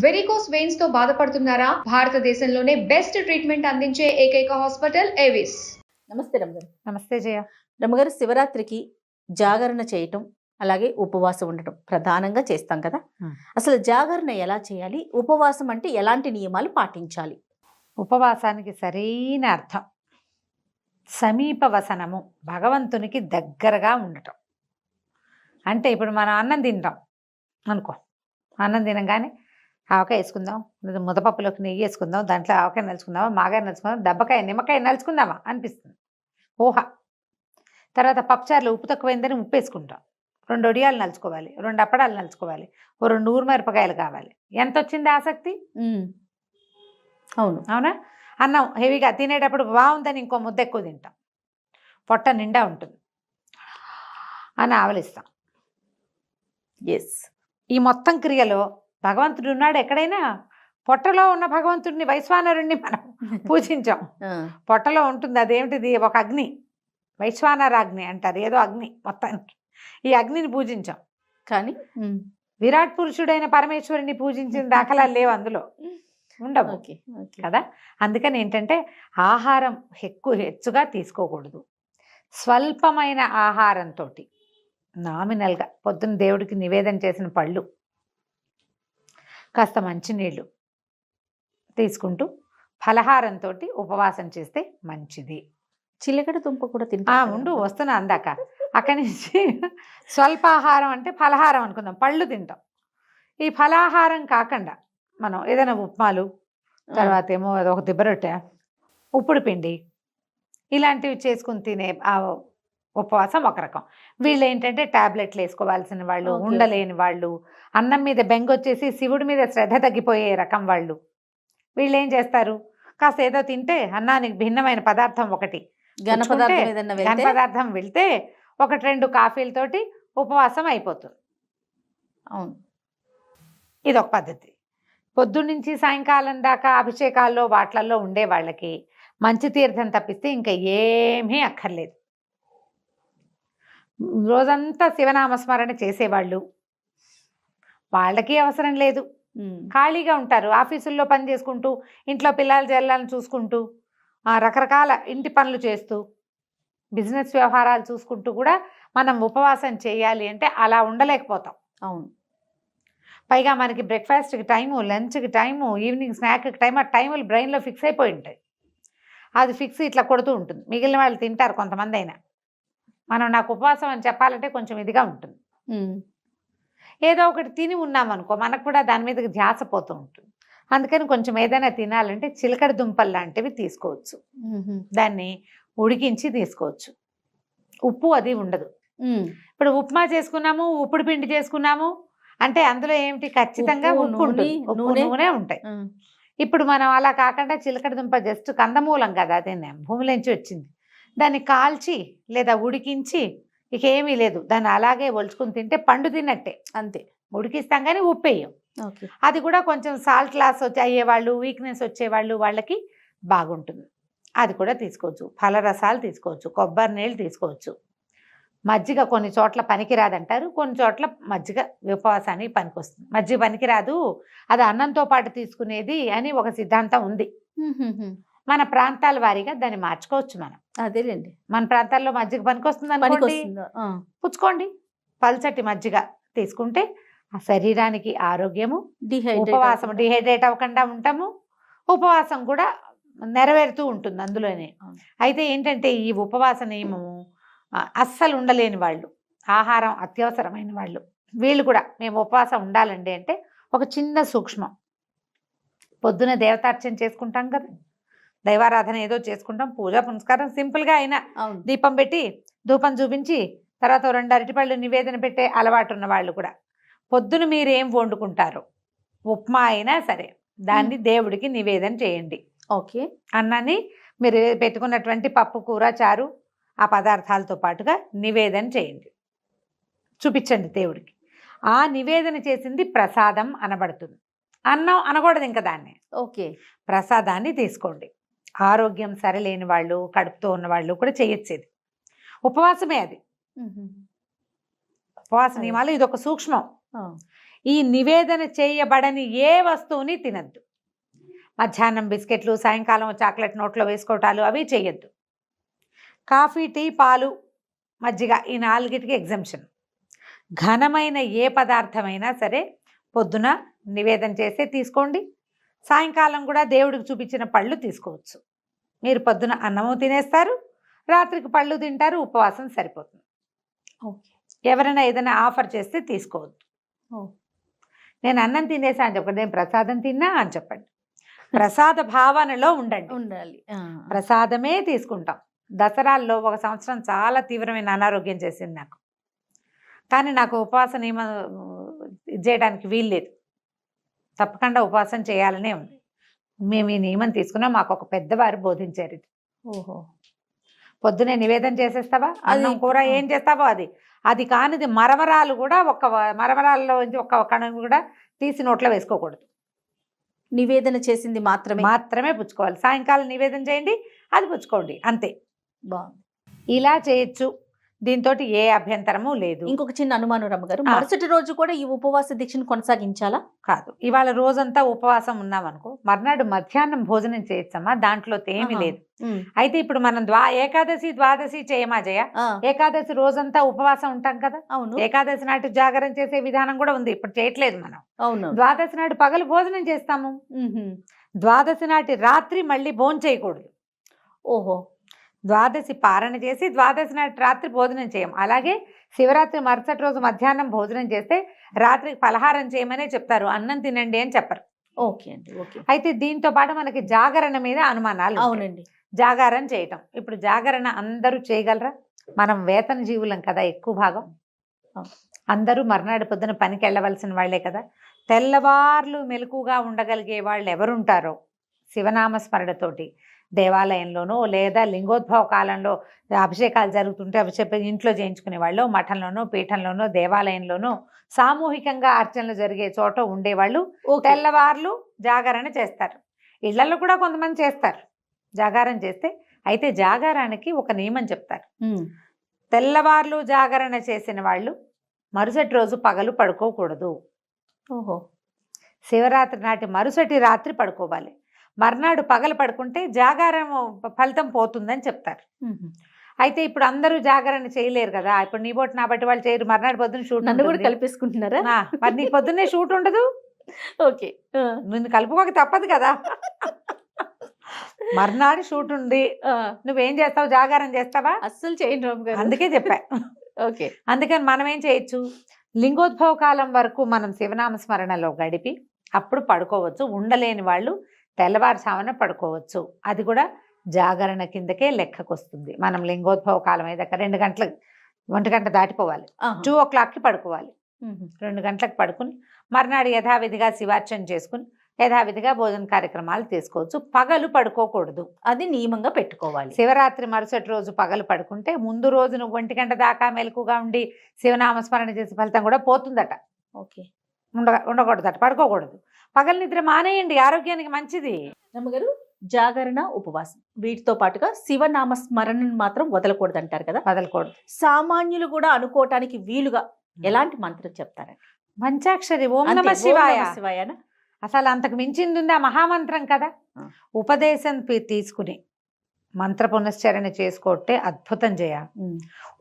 Varicose veins తో బాధపడుతున్నారా? భారతదేశంలోనే బెస్ట్ ట్రీట్మెంట్ అందించే ఏకైక హాస్పిటల్ ఏవిస్. నమస్తే రమ్మగారు. నమస్తే జయ. రమ్మగారు, శివరాత్రికి జాగరణ చేయటం అలాగే ఉపవాసం ఉండటం ప్రధానంగా చేస్తాం కదా. అసలు జాగరణ ఎలా చేయాలి, ఉపవాసం అంటే ఎలాంటి నియమాలు పాటించాలి? ఉపవాసానికి సరైన అర్థం సమీప వసనము, భగవంతునికి దగ్గరగా ఉండటం. అంటే ఇప్పుడు మనం అన్నం తింటాం అనుకో, అన్నం తినగానే ఆవకాయ వేసుకుందాం, లేదా ముద్దపప్పులోకి నెయ్యి వేసుకుందాం, దాంట్లో ఆవకాయ నలుచుకుందామా, మాగాయ నలుచుకుందాం, దెబ్బకాయ నిమ్మకాయ నలుచుకుందామా అనిపిస్తుంది ఊహ. తర్వాత పప్పుచారులు ఉప్పు తక్కువైందని ఉప్పు వేసుకుంటాం, 2 వడియాలు నలుచుకోవాలి, 2 అప్పడాలు నలుచుకోవాలి, 2 ఊరుమిరపకాయలు కావాలి. ఎంత వచ్చింది ఆసక్తి? అవును, అవునా? అన్నం హెవీగా తినేటప్పుడు బాగుందని ఇంకో ముద్ద ఎక్కువ తింటాం, పొట్ట నిండా ఉంటుంది అని ఆవలిస్తాం. ఎస్, ఈ మొత్తం క్రియలో భగవంతుడు ఉన్నాడు. ఎక్కడైనా పొట్టలో ఉన్న భగవంతుడిని, వైశ్వానరుణ్ణి మనం పూజించాం. పొట్టలో ఉంటుంది, అదేమిటిది, ఒక అగ్ని, వైశ్వానరాగ్ని అంటారు, ఏదో అగ్ని. మొత్తానికి ఈ అగ్నిని పూజించాం. కానీ విరాట్ పురుషుడైన పరమేశ్వరుని పూజించిన దాఖలాలు లేవు, అందులో ఉండవు కదా. అందుకని ఏంటంటే ఆహారం హెచ్చుగా తీసుకోకూడదు. స్వల్పమైన ఆహారంతో, నామినల్గా పొద్దున్న దేవుడికి నివేదన చేసిన పళ్ళు, కాస్త మంచినీళ్ళు తీసుకుంటూ ఫలహారంతో ఉపవాసం చేస్తే మంచిది. చిలకడ దుంప కూడా తింటా ఉండు, వస్తున్నా అందాక. అక్కడి నుంచి స్వల్పాహారం అంటే ఫలహారం అనుకుందాం, పళ్ళు తింటాం. ఈ ఫలాహారం కాకుండా మనం ఏదైనా ఉప్మాలు, తర్వాత ఏమో ఒక దిబ్బరొట్టె, ఉప్పుడు పిండి, ఇలాంటివి చేసుకుని తినే ఆ ఉపవాసం ఒక రకం. వీళ్ళు ఏంటంటే టాబ్లెట్లు వేసుకోవాల్సిన వాళ్ళు, ఉండలేని వాళ్ళు, అన్నం మీద బెంగొచ్చేసి శివుడి మీద శ్రద్ధ తగ్గిపోయే రకం వాళ్ళు. వీళ్ళు ఏం చేస్తారు, కాస్త ఏదో తింటే అన్నానికి భిన్నమైన పదార్థం ఒకటి, ఘన పదార్థం వెళ్తే 1-2 కాఫీలతోటి ఉపవాసం అయిపోతుంది. అవును, ఇదొక పద్ధతి. పొద్దున్నుంచి సాయంకాలం దాకా అభిషేకాల్లో వాట్లల్లో ఉండే వాళ్ళకి మంచి తీర్థం తప్పిస్తే ఇంకా ఏమీ అక్కర్లేదు. రోజంతా శివనామస్మరణ చేసేవాళ్ళు, వాళ్ళకి అవసరం లేదు. ఖాళీగా ఉంటారు, ఆఫీసుల్లో పని చేసుకుంటూ, ఇంట్లో పిల్లల జల్లాలను చూసుకుంటూ, రకరకాల ఇంటి పనులు చేస్తూ, బిజినెస్ వ్యవహారాలు చూసుకుంటూ కూడా మనం ఉపవాసం చేయాలి అంటే అలా ఉండలేకపోతాం. అవును, పైగా మనకి బ్రేక్ఫాస్ట్కి టైము, లంచ్కి టైము, ఈవినింగ్ స్నాక్కి టైం, ఆ టైములు బ్రెయిన్లో ఫిక్స్ అయిపోయి ఉంటాయి. అది ఫిక్స్ ఇట్లా కొడుతూ ఉంటుంది. మిగిలిన వాళ్ళు తింటారు కొంతమంది అయినా. మనం నాకు ఉపవాసం అని చెప్పాలంటే కొంచెం ఇదిగా ఉంటుంది. ఏదో ఒకటి తిని ఉన్నామనుకో, మనకు కూడా దాని మీదకి ధ్యాస పోతూ ఉంటుంది. అందుకని కొంచెం ఏదైనా తినాలంటే చిలకడ దుంపలు లాంటివి తీసుకోవచ్చు, దాన్ని ఉడికించి తీసుకోవచ్చు. ఉప్పు అది ఉండదు. ఇప్పుడు ఉప్మా చేసుకున్నాము, ఉప్పుడు పిండి చేసుకున్నాము అంటే అందులో ఏమిటి, ఖచ్చితంగా ఉప్పు ఉంటుంది, నూనె ఉంటాయి. ఇప్పుడు మనం అలా కాకుండా చిలకడ దుంప జస్ట్ కందమూలం కదా, అదే భూమిలోంచి వచ్చింది, దాన్ని కాల్చి లేదా ఉడికించి, ఇక ఏమీ లేదు, దాన్ని అలాగే ఒలుచుకుని తింటే పండు తిన్నట్టే, అంతే. ఉడికిస్తాం కానీ ఉప్పు వేయం. అది కూడా కొంచెం సాల్ట్ లాస్ అయ్యేవాళ్ళు, వీక్నెస్ వచ్చేవాళ్ళు, వాళ్ళకి బాగుంటుంది. అది కూడా తీసుకోవచ్చు. ఫలరసాలు తీసుకోవచ్చు, కొబ్బరి నీళ్ళు తీసుకోవచ్చు. మజ్జిగ కొన్ని చోట్ల పనికిరాదంటారు, కొన్ని చోట్ల మజ్జిగ ఉపవాసానికి పనికొస్తుంది. మజ్జిగ పనికిరాదు, అది అన్నంతో పాటు తీసుకునేది అని ఒక సిద్ధాంతం ఉంది. మన ప్రాంతాల వారీగా దాన్ని మార్చుకోవచ్చు మనం. అదేలేండి, మన ప్రాంతాల్లో మజ్జిగ పనికొస్తుంది అనుకోండి, పుచ్చుకోండి. పల్చటి మజ్జిగ తీసుకుంటే ఆ శరీరానికి ఆరోగ్యము, ఉపవాసం డిహైడ్రేట్ అవ్వకుండా ఉంటాము, ఉపవాసం కూడా నెరవేరుతూ ఉంటుంది అందులోనే. అయితే ఏంటంటే ఈ ఉపవాస నియమము అస్సలు ఉండలేని వాళ్ళు, ఆహారం అత్యవసరమైన వాళ్ళు, వీళ్ళు కూడా మేము ఉపవాసం ఉండాలండి అంటే ఒక చిన్న సూక్ష్మం. పొద్దున దేవతార్చన చేసుకుంటాం కదా, దైవారాధన ఏదో చేసుకుంటాం, పూజ పునస్కారం సింపుల్గా అయినా దీపం పెట్టి ధూపం చూపించి తర్వాత 2 అరటిపళ్ళు నివేదన పెట్టే అలవాటు ఉన్న వాళ్ళు కూడా పొద్దున మీరేం వండుకుంటారో, ఉప్మా అయినా సరే దాన్ని దేవుడికి నివేదన చేయండి. ఓకే, అన్నాన్ని మీరు పెట్టుకున్నటువంటి పప్పు, కూర, చారు, ఆ పదార్థాలతో పాటుగా నివేదన చేయండి, చూపించండి దేవుడికి. ఆ నివేదన చేసింది ప్రసాదం అనబడుతుంది, అన్నం అనకూడదు ఇంకా దాన్ని. ఓకే, ప్రసాదాన్ని తీసుకోండి. ఆరోగ్యం సరిలేని వాళ్ళు, కడుపుతో ఉన్న వాళ్ళు కూడా చేయొచ్చేది ఉపవాసమే. అది ఉపవాస నియమాలు, ఇది ఒక సూక్ష్మం. ఈ నివేదన చేయబడని ఏ వస్తువుని తినద్దు. మధ్యాహ్నం బిస్కెట్లు, సాయంకాలం చాక్లెట్ నోట్లో వేసుకోవటాలు అవి చేయొద్దు. కాఫీ, టీ, పాలు, మజ్జిగ ఈ 4టికి ఎగ్జంప్షన్. ఘనమైన ఏ పదార్థమైనా సరే పొద్దున నివేదన చేస్తే తీసుకోండి. సాయంకాలం కూడా దేవుడికి చూపించిన పళ్ళు తీసుకోవచ్చు. మీరు పొద్దున అన్నము తినేస్తారు, రాత్రికి పళ్ళు తింటారు, ఉపవాసం సరిపోతుంది. ఎవరైనా ఏదైనా ఆఫర్ చేస్తే తీసుకోవద్దు. నేను అన్నం తినేసా అని చెప్పండి, నేను ప్రసాదం తిన్నా అని చెప్పండి. ప్రసాద భావనలో ఉండాలి. ప్రసాదమే తీసుకుంటాం. దసరాల్లో ఒక సంవత్సరం చాలా తీవ్రమైన అనారోగ్యం చేసింది నాకు. కానీ నాకు ఉపవాస నియమం చేయడానికి వీల్లేదు. తప్పకుండా ఉపవాసం చేయాలనే ఉంది. మేము ఈ నియమం తీసుకున్నాం. మాకు ఒక పెద్దవారు బోధించారు ఇది. ఓహో, పొద్దునే నివేదన చేసేస్తావా, అన్నం కూర ఏం చేస్తావో అది కానిది మరమరాలు కూడా మరమరాల్లో ఒక కణం కూడా తీసి నోట్లో వేసుకోకూడదు. నివేదన చేసింది మాత్రమే పుచ్చుకోవాలి. సాయంకాలం నివేదన చేయండి, అది పుచ్చుకోండి, అంతే. బాగుంది. ఇలా చేయొచ్చు. దీంతో ఏ అభ్యంతరము లేదు. ఇంకొక చిన్న అనుమానం రమ్మగారు, మరుసటి రోజు కూడా ఈ ఉపవాస దీక్షను కొనసాగించాలా? కాదు, ఇవాళ రోజంతా ఉపవాసం ఉన్నామనుకో, మర్నాడు మధ్యాహ్నం భోజనం చేయొచ్చమ్మా, దాంట్లో ఏమీ లేదు. అయితే ఇప్పుడు మనం ఏకాదశి, ద్వాదశి చేయమా జయ? ఏకాదశి రోజంతా ఉపవాసం ఉంటాం కదా. అవును. ఏకాదశి నాటి జాగరణ చేసే విధానం కూడా ఉంది, ఇప్పుడు చేయట్లేదు మనం. అవును. ద్వాదశి నాటి పగలు భోజనం చేస్తాము. ద్వాదశి నాటి రాత్రి మళ్ళీ భోజనం చేయకూడదు. ఓహో, ద్వాదశి పారణ చేసి ద్వాదశి నాటి రాత్రి భోజనం చేయం. అలాగే శివరాత్రి మరుసటి రోజు మధ్యాహ్నం భోజనం చేస్తే రాత్రికి పలహారం చేయమనే చెప్తారు, అన్నం తినండి అని చెప్పరు. ఓకే అండి, ఓకే. అయితే దీంతో పాటు మనకి జాగరణ మీద అనుమానాలు. అవునండి. జాగారం చేయటం, ఇప్పుడు జాగరణ అందరూ చేయగలరా? మనం వేతన జీవులం కదా ఎక్కువ భాగం. అందరూ మర్నాడు పొద్దున పనికి వెళ్ళవలసిన వాళ్లే కదా. తెల్లవార్లు మెలకుగా ఉండగలిగే వాళ్ళు ఎవరుంటారో శివనామస్మరణతోటి దేవాలయంలోనో లేదా లింగోద్భవ కాలంలో అభిషేకాలు జరుగుతుంటే అభిషేకం ఇంట్లో చేయించుకునే వాళ్ళు, మఠంలోనో పీఠంలోనో దేవాలయంలోనో సామూహికంగా అర్చనలు జరిగే చోట ఉండేవాళ్ళు తెల్లవార్లు జాగరణ చేస్తారు. ఇళ్లలో కూడా కొంతమంది చేస్తారు జాగారం చేస్తే. అయితే జాగారానికి ఒక నియమం చెప్తారు. తెల్లవార్లు జాగరణ చేసిన వాళ్ళు మరుసటి రోజు పగలు పడుకోకూడదు. ఓహో, శివరాత్రి నాటి మరుసటి రాత్రి పడుకోవాలి. మర్నాడు పగలు పడుకుంటే జాగారం ఫలితం పోతుందని చెప్తారు. అయితే ఇప్పుడు అందరూ జాగరణ చేయలేరు కదా. ఇప్పుడు నీ బోటి నా బట్టి వాళ్ళు చేయరు. మర్నాడు పొద్దున్న షూట్. నన్ను కూడా కలిపేసుకుంటున్నారా? మరి నీకు పొద్దున్నే షూట్ ఉండదు. ఓకే, నిన్ను కలుపుకోక తప్పదు కదా. మర్నాడు షూట్ ఉంది, నువ్వేం చేస్తావు? జాగారం చేస్తావా? అస్సలు చేయను రాము గారు. అందుకే చెప్పా. ఓకే. అందుకని మనం ఏం చేయొచ్చు, లింగోద్భవ కాలం వరకు మనం శివనామ స్మరణలో గడిపి అప్పుడు పడుకోవచ్చు. ఉండలేని వాళ్ళు తెల్లవారుజామున పడుకోవచ్చు. అది కూడా జాగరణ కిందకే లెక్కకు వస్తుంది. మనం లింగోద్భవ కాలం అయ్యాక 2 గంటలకు 1 గంట దాటిపోవాలి. 2 o'clockకి పడుకోవాలి. 2 గంటలకు పడుకుని మర్నాడు యథావిధిగా శివార్చన చేసుకుని యథావిధిగా భోజన కార్యక్రమాలు తీసుకోవచ్చు. పగలు పడుకోకూడదు, అది నియమంగా పెట్టుకోవాలి. శివరాత్రి మరుసటి రోజు పగలు పడుకుంటే ముందు రోజు నువ్వు 1 గంట దాకా మెలకుగా ఉండి శివనామస్మరణ చేసే ఫలితం కూడా పోతుందట. ఓకే, ఉండకూడదట, పడుకోకూడదు. పగలు నిద్ర మానేయండి, ఆరోగ్యానికి మంచిది. రమ్మగారు, జాగరణ, ఉపవాసం వీటితో పాటుగా శివనామ స్మరణను మాత్రం వదలకూడదు అంటారు కదా. వదలకూడదు. సామాన్యులు కూడా అనుకోవటానికి వీలుగా ఎలాంటి మంత్రం చెప్తారండి? పంచాక్షరి ఓం నమ శివాయ. అసలు అంతకు మించింది ఉంది, ఆ మహామంత్రం కదా. ఉపదేశం తీసుకుని మంత్ర పునశ్చరణ చేసుకుంటే అద్భుతం చేయాలి.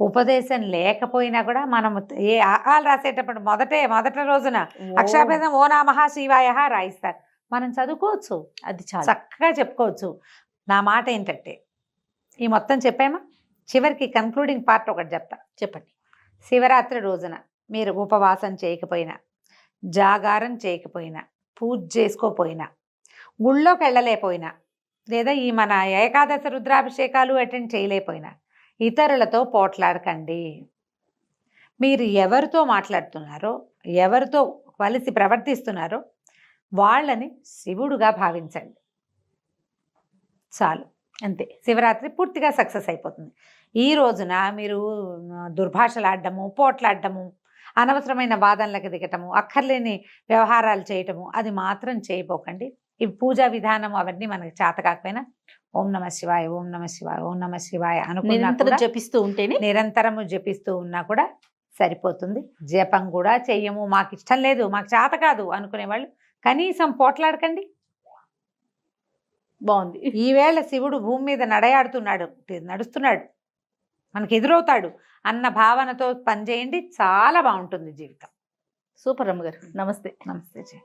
ఉపదేశం లేకపోయినా కూడా మనం ఏ ఆలు రాసేటప్పుడు మొదటి రోజున అక్షరాభేదం ఓ నమః శివాయ రాయిస్తారు. మనం చదువుకోవచ్చు, అది చాలా చక్కగా చెప్పుకోవచ్చు. నా మాట ఏంటంటే ఈ మొత్తం చెప్పామా, చివరికి కన్క్లూడింగ్ పార్ట్ ఒకటి చెప్తా. చెప్పండి. శివరాత్రి రోజున మీరు ఉపవాసం చేయకపోయినా, జాగారం చేయకపోయినా, పూజ చేసుకోపోయినా, గుళ్ళోకి వెళ్ళలేకపోయినా, లేదా ఈ మన ఏకాదశి రుద్రాభిషేకాలు అటెండ్ చేయలేకపోయినా ఇతరులతో పోట్లాడకండి. మీరు ఎవరితో మాట్లాడుతున్నారో, ఎవరితో కలిసి ప్రవర్తిస్తున్నారో వాళ్ళని శివుడుగా భావించండి. చాలు, అంతే. శివరాత్రి పూర్తిగా సక్సెస్ అయిపోతుంది. ఈ రోజున మీరు దుర్భాషలాడటము, పోట్లాడటము, అనవసరమైన వాదనలకు దిగటము, అక్కర్లేని వ్యవహారాలు చేయటము అది మాత్రం చేయబోకండి. ఈ పూజా విధానం అవన్నీ మనకి చేత కాకపోయినా ఓం నమ శివాయ, ఓం నమ శివాయ, ఓం నమ శివాయ అనుకున్నా, జపిస్తూ ఉంటేనే, నిరంతరము జపిస్తూ ఉన్నా కూడా సరిపోతుంది. జపం కూడా చెయ్యము, మాకు ఇష్టం లేదు, మాకు చేత కాదు అనుకునేవాళ్ళు కనీసం పోట్లాడకండి. బాగుంది. ఈవేళ శివుడు భూమి మీద నడుస్తున్నాడు, మనకి ఎదురవుతాడు అన్న భావనతో పనిచేయండి, చాలా బాగుంటుంది జీవితం. సూపర్ రమ్మగారు. నమస్తే. నమస్తే జీ.